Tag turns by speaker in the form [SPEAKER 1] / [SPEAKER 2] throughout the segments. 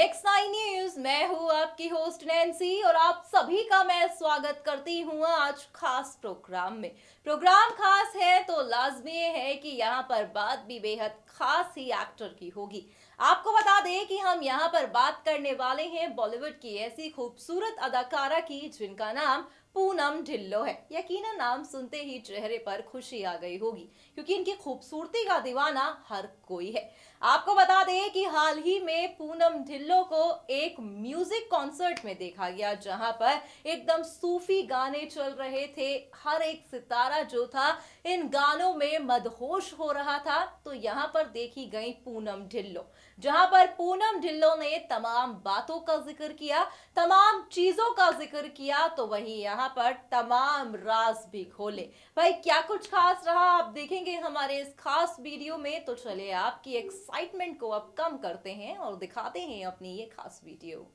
[SPEAKER 1] Next 9 news, मैं हूँ आपकी होस्ट नैन्सी और आप सभी का मैं स्वागत करती हूँ आज खास प्रोग्राम में। प्रोग्राम खास है तो लाजमी है कि यहाँ पर बात भी बेहद खास ही एक्टर की होगी। आपको बता दें कि हम यहाँ पर बात करने वाले हैं बॉलीवुड की ऐसी खूबसूरत अदाकारा की जिनका नाम पूनम ढिल्लों है। यकीनन नाम सुनते ही चेहरे पर खुशी आ गई होगी क्योंकि इनकी खूबसूरती का दीवाना हर कोई है। आपको बता दें कि हाल ही में पूनम ढिल्लों को एक म्यूजिक कॉन्सर्ट में देखा गया जहां पर एकदम सूफी गाने चल रहे थे। हर एक सितारा जो था इन गानों में मदहोश हो रहा था। तो यहाँ पर देखी गई पूनम ढिल्लों, जहां पर पूनम ढिल्लों ने तमाम बातों का जिक्र किया, तमाम चीजों का जिक्र किया, तो वही यहाँ पर तमाम राज भी खोले। भाई क्या कुछ खास रहा आप देखेंगे हमारे इस खास वीडियो में। तो चलिए आपकी एक्साइटमेंट को अब कम करते हैं और दिखाते हैं अपनी ये खास वीडियो।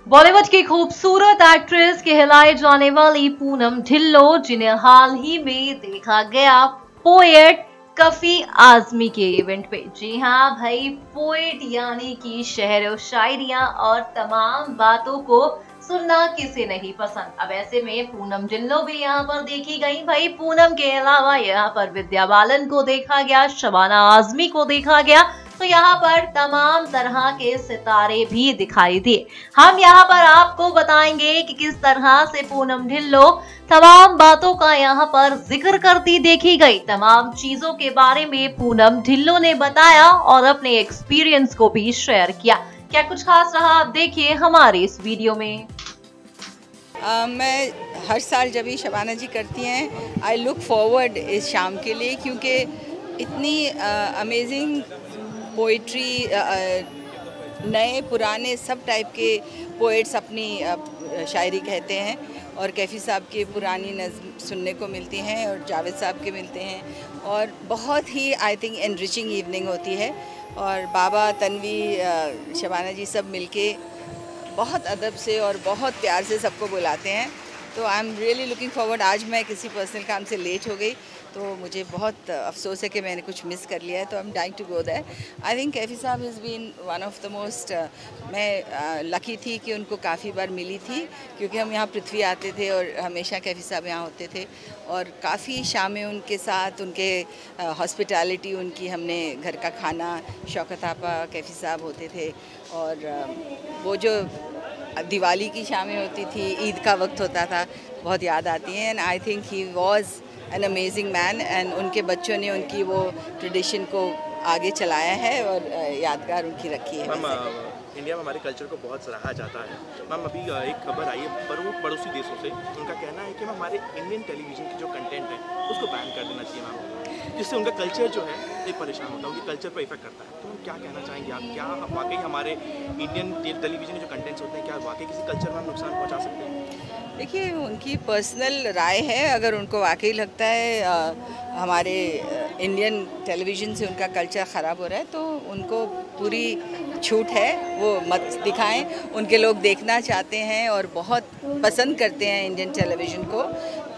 [SPEAKER 1] बॉलीवुड की खूबसूरत एक्ट्रेस कहलाई जाने वाली पूनम ढिल्लों, जिन्हें हाल ही में देखा गया पोएट कफी आजमी के इवेंट पे। जी हाँ भाई, पोएट यानी कि शेर शायरियां और तमाम बातों को सुनना किसे नहीं पसंद। अब ऐसे में पूनम ढिल्लों भी यहाँ पर देखी गई। भाई पूनम के अलावा यहाँ पर विद्या बालन को देखा गया, शबाना आजमी को देखा गया, तो यहाँ पर तमाम तरह के सितारे भी दिखाई दिए। हम यहाँ पर आपको बताएंगे कि किस तरह से पूनम ढिल्लों तमाम बातों का यहाँ पर जिक्र करती देखी गई। तमाम चीजों के बारे में पूनम ढिल्लों ने बताया और अपने एक्सपीरियंस को भी शेयर किया। क्या कुछ खास रहा आप देखिए हमारे इस वीडियो में।
[SPEAKER 2] मैं हर साल जब भी शबाना जी करती हैं, आई लुक फॉरवर्ड इस शाम के लिए, क्योंकि इतनी अमेजिंग पोइट्री, नए पुराने सब टाइप के पोइट्स अपनी शायरी कहते हैं और कैफ़ी साहब की पुरानी नज़्म सुनने को मिलती हैं और जावेद साहब के मिलते हैं और बहुत ही आई थिंक एनरिचिंग इवनिंग होती है। और बाबा, तन्वी, शबाना जी सब मिलके बहुत अदब से और बहुत प्यार से सबको बुलाते हैं। तो I am really looking forward. आज मैं किसी पर्सनल काम से लेट हो गई तो मुझे बहुत अफसोस है कि मैंने कुछ मिस कर लिया है, तो I am dying to go there. I think Kaifi साहब has been one of the most, मैं लकी थी कि उनको काफ़ी बार मिली थी क्योंकि हम यहाँ पृथ्वी आते थे और हमेशा कैफ़ी साहब यहाँ होते थे और काफ़ी शामें उनके साथ, उनके हॉस्पिटैलिटी, उनकी हमने घर का खाना, शौकत आपा, कैफ़ी साहब होते थे और वो जो दिवाली की शामें होती थी, ईद का वक्त होता था, बहुत याद आती हैं। And I think he was an amazing man and उनके बच्चों ने उनकी वो ट्रेडिशन को आगे चलाया है और यादगार उनकी रखी है।
[SPEAKER 3] इंडिया में हमारे कल्चर को बहुत सराहा जाता है। मैम अभी एक खबर आई है पड़ोसी देशों से, उनका कहना है कि मैम हमारे इंडियन टेलीविज़न की जो कंटेंट है उसको बैन कर देना चाहिए मैम, जिससे उनका कल्चर जो है एक परेशान होता है, उनके कल्चर पर इफेक्ट करता है। तो क्या कहना चाहेंगे आप, क्या वाकई हमारे इंडियन टेलीविज़न के जो कंटेंट्स होते हैं क्या वाकई किसी कल्चर में नुकसान पहुँचा सकते हैं?
[SPEAKER 2] देखिए, उनकी पर्सनल राय है। अगर उनको वाकई लगता है हमारे इंडियन टेलीविज़न से उनका कल्चर ख़राब हो रहा है तो उनको पूरी छूट है, वो मत दिखाएं। उनके लोग देखना चाहते हैं और बहुत पसंद करते हैं इंडियन टेलीविज़न को,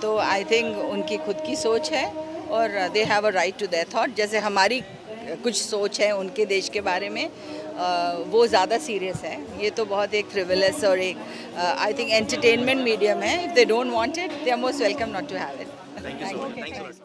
[SPEAKER 2] तो आई थिंक उनकी खुद की सोच है और they have a right to their thought. जैसे हमारी कुछ सोच है उनके देश के बारे में, वो ज़्यादा सीरियस है। ये तो बहुत एक फ्रिवलस और एक आई थिंक एंटरटेनमेंट मीडियम है। If they don't want it, they are most welcome not to have it.
[SPEAKER 3] Thank you so much.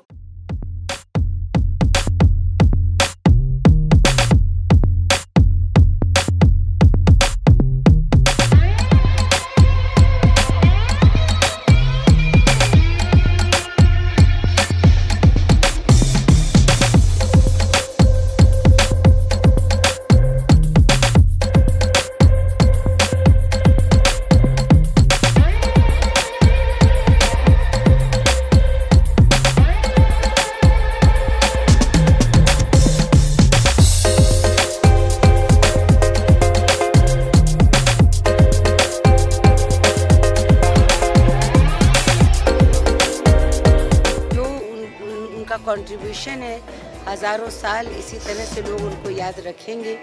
[SPEAKER 4] Contribution है, हज़ारों साल इसी तरह से लोग उनको याद रखेंगे।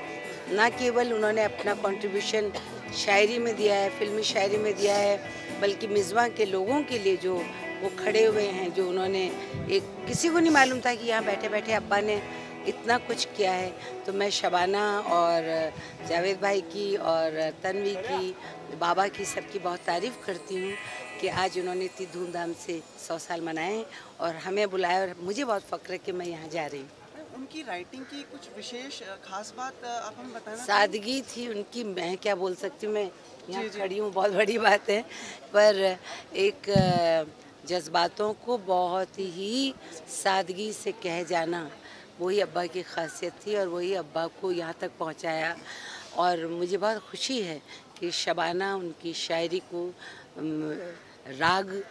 [SPEAKER 4] ना केवल उन्होंने अपना कंट्रीब्यूशन शायरी में दिया है, फिल्मी शायरी में दिया है, बल्कि मिज़वा के लोगों के लिए जो वो खड़े हुए हैं, जो उन्होंने एक किसी को नहीं मालूम था कि यहाँ बैठे बैठे अब्बा ने इतना कुछ किया है। तो मैं शबाना और जावेद भाई की और तन्वी की, बाबा की, सबकी बहुत तारीफ़ करती हूँ कि आज उन्होंने इतनी धूमधाम से 100 साल मनाए और हमें बुलाया, और मुझे बहुत फ़ख्र है कि मैं यहाँ जा रही हूँ।
[SPEAKER 5] उनकी राइटिंग की कुछ विशेष खास बात आप हमें बताना?
[SPEAKER 4] सादगी थी उनकी, मैं क्या बोल सकती हूँ, मैं यहाँ खड़ी हूँ, बहुत बड़ी बात है, पर एक जज्बातों को बहुत ही सादगी से कह जाना, वही अब्बा की खासियत थी और वही अब्बा को यहाँ तक पहुँचाया। और मुझे बहुत खुशी है कि शबाना उनकी शायरी को राग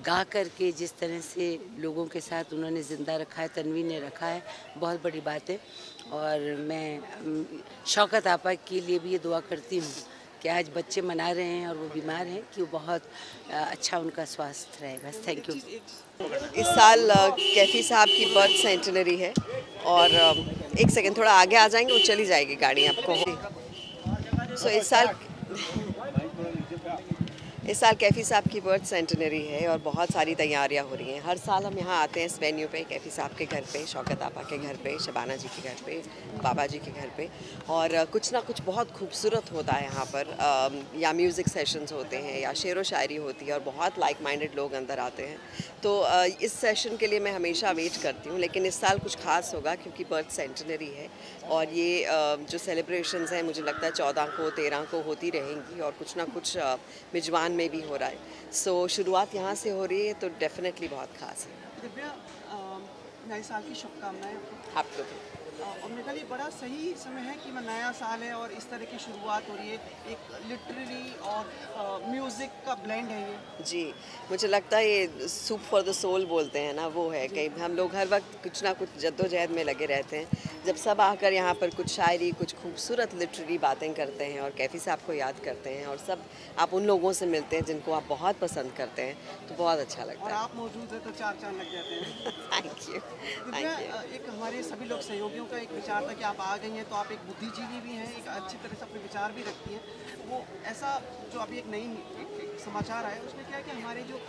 [SPEAKER 4] गा करके जिस तरह से लोगों के साथ उन्होंने ज़िंदा रखा है, तन्वी ने रखा है, बहुत बड़ी बात है। और मैं शौकत आपा के लिए भी ये दुआ करती हूँ कि आज बच्चे मना रहे हैं और वो बीमार हैं, कि वो बहुत अच्छा उनका स्वास्थ्य रहे। बस थैंक यू।
[SPEAKER 6] इस साल कैफी साहब की बर्थ सेंटिनरी है और एक सेकंड थोड़ा आगे आ जाएंगे, वो चली जाएगी गाड़ी आपको। सो इस साल कैफ़ी साहब की बर्थ सेंटिनरी है और बहुत सारी तैयारियां हो रही हैं। हर साल हम यहाँ आते हैं इस वेन्यू पे, कैफ़ी साहब के घर पे, शौकत आपा के घर पे, शबाना जी के घर पे, बाबा जी के घर पे, और कुछ ना कुछ बहुत खूबसूरत होता है यहाँ पर। या म्यूज़िक सेशंस होते हैं या शेर व शायरी होती है और बहुत लाइक माइंडेड लोग अंदर आते हैं। तो इस सेशन के लिए मैं हमेशा वेट करती हूँ, लेकिन इस साल कुछ ख़ास होगा क्योंकि बर्थ सेंटिनरी है और ये जो सेलिब्रेशंस हैं मुझे लगता है 14 को 13 को होती रहेंगी और कुछ ना कुछ मिजबान में भी हो रहा है। सो शुरुआत यहाँ से हो रही है तो डेफिनेटली बहुत ख़ास है।
[SPEAKER 5] दिव्या, नए साल की शुभकामनाएं
[SPEAKER 6] आपको भी।
[SPEAKER 5] और मेरे ख्याल ये बड़ा सही समय है कि नया साल है और इस तरह की शुरुआत हो रही है, एक लिटरेरी और म्यूज़िक का ब्लेंड है ये।
[SPEAKER 6] जी, मुझे लगता है ये सूप फॉर द सोल बोलते हैं ना, वो है कि हम लोग हर वक्त कुछ ना कुछ जद्दोजहद में लगे रहते हैं। जब सब आकर यहाँ पर कुछ शायरी, कुछ खूबसूरत लिटरेरी बातें करते हैं और कैफ़ी साहब को याद करते हैं और सब आप उन लोगों से मिलते हैं जिनको आप बहुत पसंद करते हैं, तो बहुत अच्छा लगता है।
[SPEAKER 5] और आप मौजूद हैं तो चार चांद लग जाते हैं।
[SPEAKER 6] Thank you, thank you.
[SPEAKER 5] एक हमारे सभी लोग सहयोगियों का एक विचार था कि आप आ गई हैं तो आप एक बुद्धिजीवी भी हैं, एक अच्छी तरह से अपने विचार भी रखती हैं। वो ऐसा जो अभी एक नई समाचार आया उसमें क्या है कि हमारे जो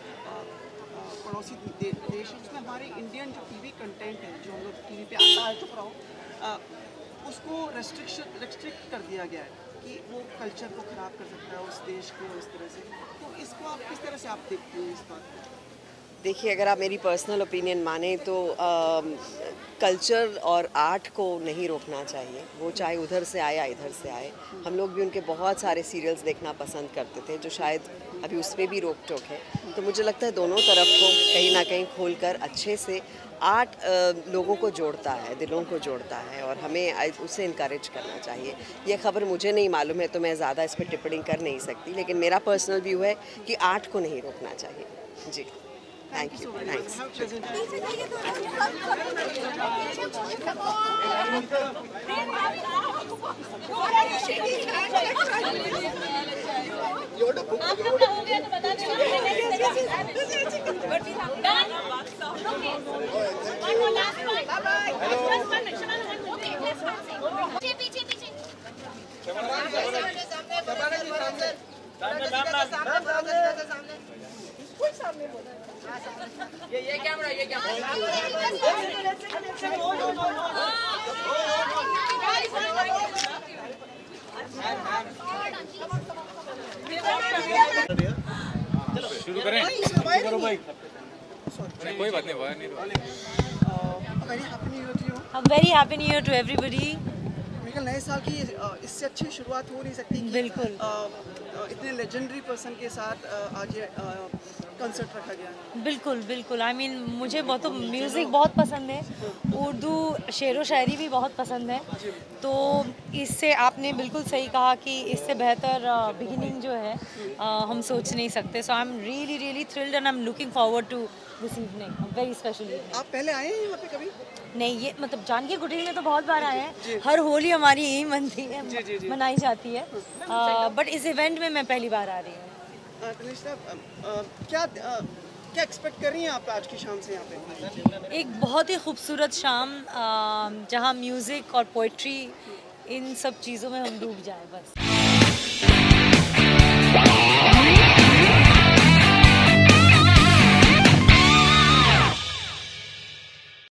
[SPEAKER 5] पड़ोसी देश है उसमें हमारे इंडियन जो टीवी कंटेंट है, जो हम लोग टीवी पे आता है, चुप रहो, उसको रेस्ट्रिक्ट कर दिया गया है कि वो कल्चर को ख़राब कर सकता है उस देश को इस तरह से। तो इसको आप किस तरह से आप देखते हैं इस बात को?
[SPEAKER 6] देखिए, अगर आप मेरी पर्सनल ओपिनियन माने तो कल्चर और आर्ट को नहीं रोकना चाहिए, वो चाहे उधर से आए या इधर से आए। हम लोग भी उनके बहुत सारे सीरियल्स देखना पसंद करते थे जो शायद अभी उसमें भी रोक टोक है। तो मुझे लगता है दोनों तरफ को कहीं ना कहीं खोलकर अच्छे से आर्ट लोगों को जोड़ता है, दिलों को जोड़ता है और हमें उसे इनकरेज करना चाहिए। ये खबर मुझे नहीं मालूम है तो मैं ज़्यादा इस पर टिप्पणी कर नहीं सकती, लेकिन मेरा पर्सनल व्यू है कि आर्ट को नहीं रोकना चाहिए। जी, थैंक यू, थैंक्स।
[SPEAKER 7] ये कैमरा
[SPEAKER 8] शुरू करें? करो भाई। कोई बात नहीं, बाहर नहीं।
[SPEAKER 9] I'm very happy new year to everybody.
[SPEAKER 5] नए साल की इससे अच्छी शुरुआत हो नहीं सकती।
[SPEAKER 9] बिल्कुल।
[SPEAKER 5] इतने लेजेंडरी पर्सन के साथ आज ये कंसर्ट रखा गया।
[SPEAKER 9] बिल्कुल बिल्कुल। आई मीन मुझे बहुत म्यूज़िक बहुत पसंद है, उर्दू शेर व शायरी भी बहुत पसंद है, तो इससे आपने बिल्कुल सही कहा कि इससे बेहतर बिगिनिंग जो है हम सोच नहीं सकते। So I am really really thrilled and I am looking forward to this evening, very special evening.
[SPEAKER 5] आप पहले आए हैं यहाँ पे कभी?
[SPEAKER 9] नहीं, ये मतलब जानकी कुटीर में तो बहुत बार आए हैं, हर होली हमारी यही मनती है, मनाई जाती है, बट इस इवेंट में मैं पहली बार आ रही हूँ।
[SPEAKER 5] क्या एक्सपेक्ट कर रही हैं आप आज की शाम से यहाँ पे?
[SPEAKER 9] एक बहुत ही खूबसूरत शाम जहाँ म्यूज़िक और पोइट्री इन सब चीज़ों में हम डूब जाएं बस।